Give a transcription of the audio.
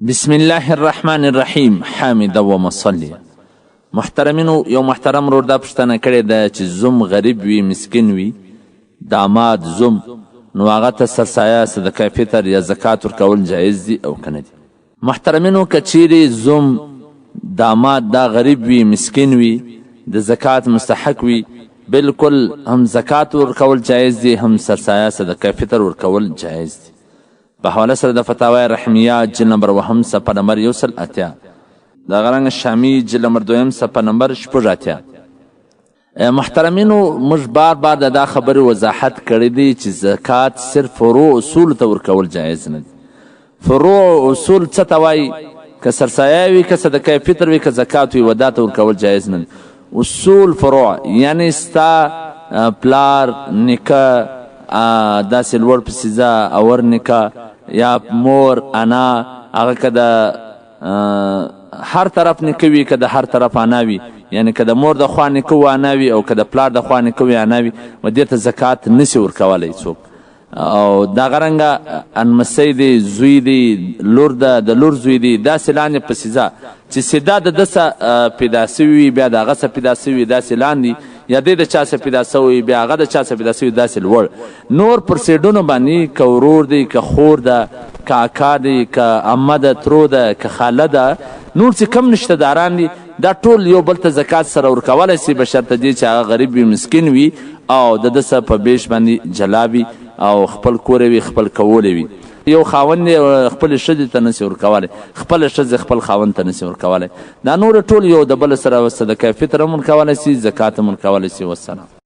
بسم الله الرحمن الرحیم حامد و مصلی. محترمینو، یو محترم رور دا پوښتنه کړې ده چې زوم غریب وي، مسکین وي، داماد زوم، نو هغه ته سرسایه صدقه فطر یا زکات ورکول جایز دي او که نه دي؟ محترمینو، که چیرې زوم داماد دا غریب وي، مسکین وي، د زکات مستحق وي، بالکل هم زکات ورکول جایز دي، هم سرسایه صدقه فطر ورکول جایز دي. په حواله سره د فتاوی رحمیه جلد نمبر 2 صفحه نمبر 180، د غرنګ شامی جلد نمبر 2 صفحه نمبر 86. محترمینو، موږ بار بار د دا خبرې وضاحت کړی دی چې زکات صرف فروع اصول ته ورکول جایز نه دي. فروع اصول څه ته وایي؟ که سرسایه وي، که صدقه فطر وي، که زکات وي، ودا ته ورکول جایز نه دي. اصول فروع یعنی ستا پلار نیکه داسې لوړ پسې ځه اور نیکه یا مور انا، هغه که د هر طرف نیکه وي، که د هر طرف انا وي، یعنی که د مور د خوا نیکه و انا وي او که د پلار د خوا نیکه وي انا وي، و دې ته زکات نشي ورکولی څوک. او دغه رنګه انمسی دی، زوی دی، لور ده، د لور زوی دی، داسې لاندې پسې ځه چې سیده د ده څه پیدا سوي وي، بیا د هغه څه پیدا سوي وي داسې لاندې، یا دی د چا څه پیدا سوی بیا هغه د چا څه پیدا سوي داسې لوړ. نور پر سیډونو باندې که ورور دی، که خور ده، که اکا دی، که عمه ده، ترو ده، که خاله ده، نور چې کم رشته داران دي، دا ټول یو بل ته زکات سره ورکولی سي، بشرطه دې چې هغه غریب وي، مسکین وي او د ده څه په بیش باندې جلا وي او خپل کور وي، خپل کولی وي. یو خاوند دی خپل ښځې ته نسي ورکولی، خپله ښځه خپل خاوند ته نسي ورکولی. دا نور ټول یو د بل سره صدقه فطر هم ورکولی سي، زکات هم ورکولی سي. والسلام.